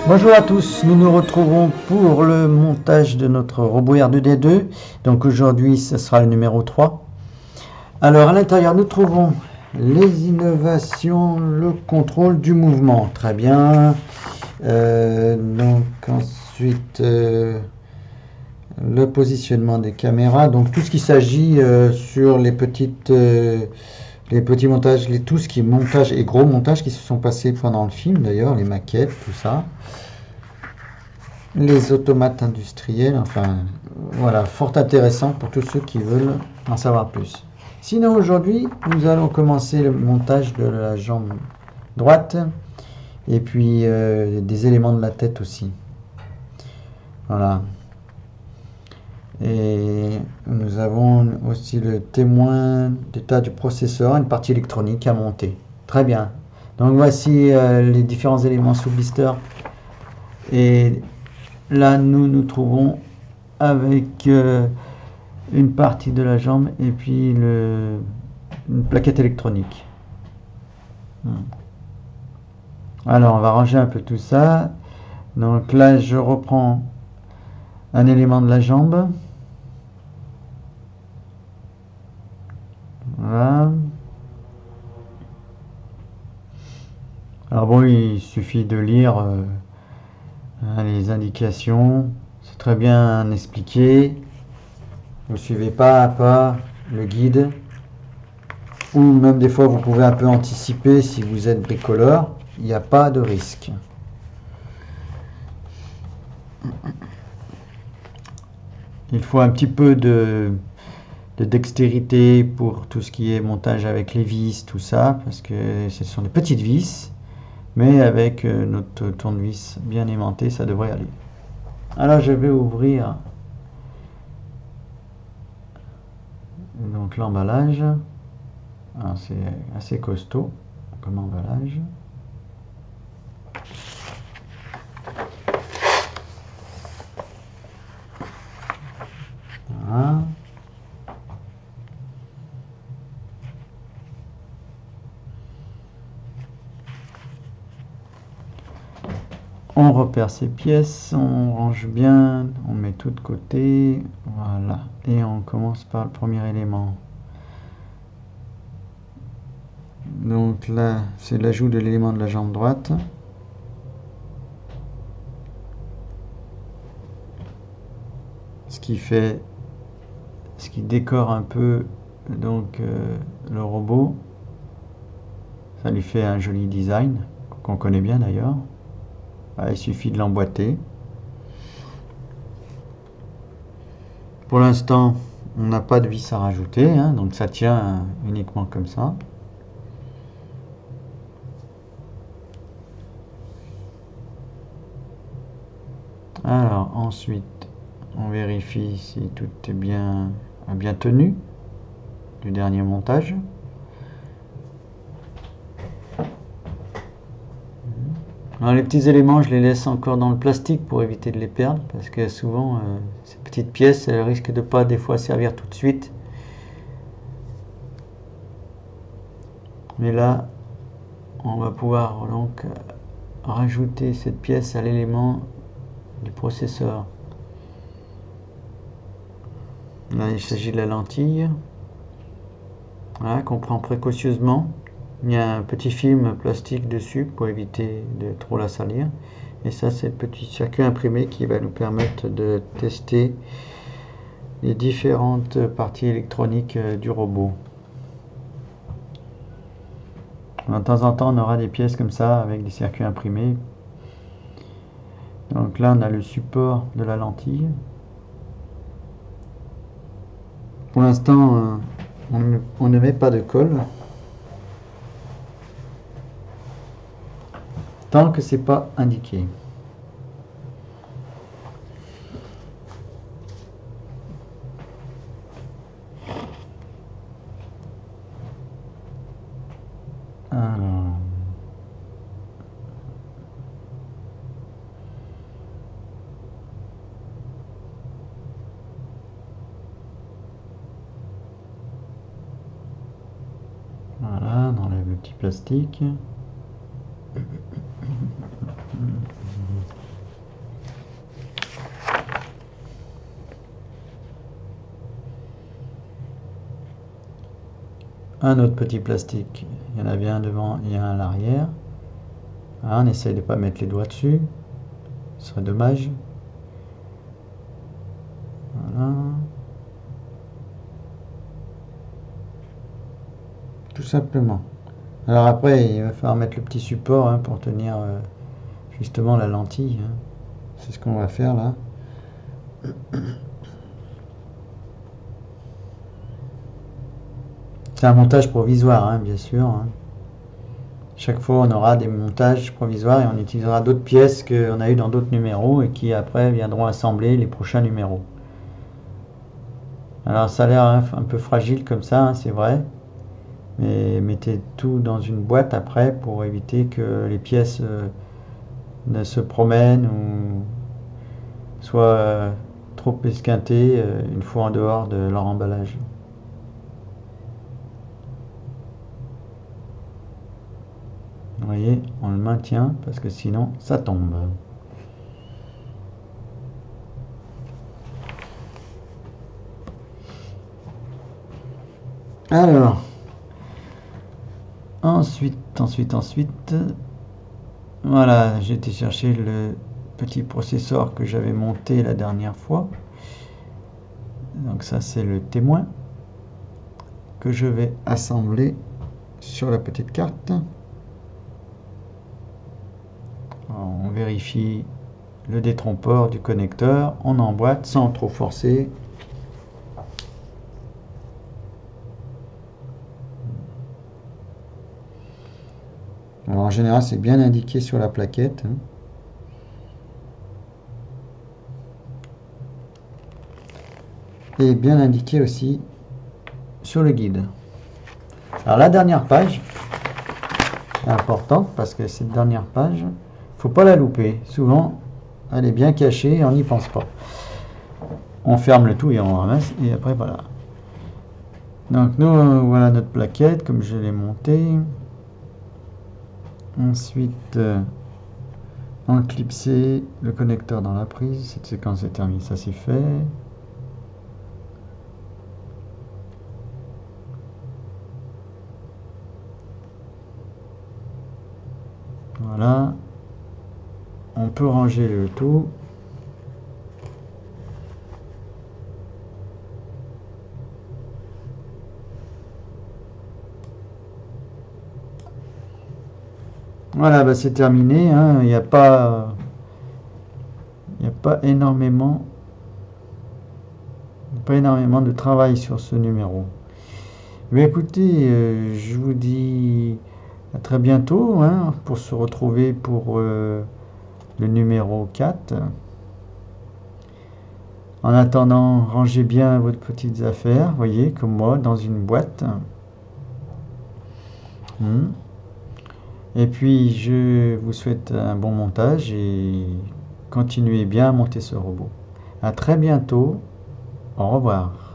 Bonjour à tous, nous nous retrouvons pour le montage de notre robot R2D2. Donc aujourd'hui ce sera le numéro 3. Alors à l'intérieur nous trouvons les innovations, le contrôle du mouvement. Très bien. Donc ensuite le positionnement des caméras. Donc tout ce qui s'agit sur les petits montages, tout ce qui est montage et gros montages qui se sont passés pendant le film d'ailleurs, les maquettes, tout ça. Les automates industriels, enfin voilà, fort intéressant pour tous ceux qui veulent en savoir plus. Sinon aujourd'hui, nous allons commencer le montage de la jambe droite et puis des éléments de la tête aussi. Voilà. Et nous avons aussi le témoin d'état du processeur, une partie électronique à monter. Très bien. Donc voici les différents éléments sous blister. Et là, nous nous trouvons avec une partie de la jambe et puis une plaquette électronique. Alors, on va ranger un peu tout ça. Donc là, je reprends un élément de la jambe. Voilà. Alors bon, il suffit de lire les indications. C'est très bien expliqué. Vous suivez pas à pas le guide. Ou même des fois vous pouvez un peu anticiper si vous êtes bricoleur. Il n'y a pas de risque. Il faut un petit peu de dextérité pour tout ce qui est montage avec les vis, tout ça, parce que ce sont des petites vis, mais avec notre tournevis bien aimanté, ça devrait aller. Alors je vais ouvrir donc l'emballage. C'est assez costaud comme emballage. Voilà. On repère ses pièces, on range bien, on met tout de côté, voilà. Et on commence par le premier élément. Donc là, c'est l'ajout de l'élément de la jambe droite. Ce qui décore un peu donc le robot. Ça lui fait un joli design qu'on connaît bien d'ailleurs. Il suffit de l'emboîter. Pour l'instant, on n'a pas de vis à rajouter, donc ça tient uniquement comme ça. Alors ensuite, on vérifie si tout est bien tenu du dernier montage. Alors les petits éléments, je les laisse encore dans le plastique pour éviter de les perdre, parce que souvent ces petites pièces, elles risquent de pas des fois servir tout de suite. Mais là, on va pouvoir donc rajouter cette pièce à l'élément du processeur. Là, il s'agit de la lentille, voilà, qu'on prend précautionneusement. Il y a un petit film plastique dessus pour éviter de trop la salir. Et ça, c'est le petit circuit imprimé qui va nous permettre de tester les différentes parties électroniques du robot. De temps en temps, on aura des pièces comme ça avec des circuits imprimés. Donc là, on a le support de la lentille. Pour l'instant, on ne met pas de colle. Tant que c'est pas indiqué. Alors, voilà, on enlève le petit plastique. un autre petit plastique. Il y en avait un devant et un à l'arrière. Ah, on essaye de ne pas mettre les doigts dessus. Ce serait dommage. Voilà. Tout simplement. Alors après, il va falloir mettre le petit support hein, pour tenir justement la lentille. Hein. C'est ce qu'on va faire là. C'est un montage provisoire, hein, bien sûr. Hein. Chaque fois, on aura des montages provisoires et on utilisera d'autres pièces qu'on a eues dans d'autres numéros et qui après viendront assembler les prochains numéros. Alors ça a l'air un peu fragile comme ça, hein, c'est vrai. Mais mettez tout dans une boîte après pour éviter que les pièces ne se promènent ou soient trop esquintées une fois en dehors de leur emballage. Vous voyez, on le maintient parce que sinon ça tombe. Alors, ensuite, voilà, j'ai été chercher le petit processeur que j'avais monté la dernière fois. Donc ça c'est le témoin que je vais assembler sur la petite carte. Alors, on vérifie le détrompeur du connecteur, on emboîte sans trop forcer. Alors en général c'est bien indiqué sur la plaquette. Hein. Et bien indiqué aussi sur le guide. Alors la dernière page est importante parce que cette dernière page, faut pas la louper. Souvent elle est bien cachée et on n'y pense pas. On ferme le tout et on ramasse et après voilà. Donc nous voilà notre plaquette comme je l'ai montée. Ensuite on clipsé le connecteur dans la prise. Cette séquence est terminée, ça c'est fait. Voilà. On peut ranger le tout. Voilà, bah c'est terminé. Hein. Il n'y a pas énormément de travail sur ce numéro. Mais écoutez, je vous dis à très bientôt hein, pour se retrouver pour le numéro 4. En attendant, rangez bien vos petites affaires, voyez, comme moi, dans une boîte. Et puis, je vous souhaite un bon montage et continuez bien à monter ce robot. À très bientôt. Au revoir.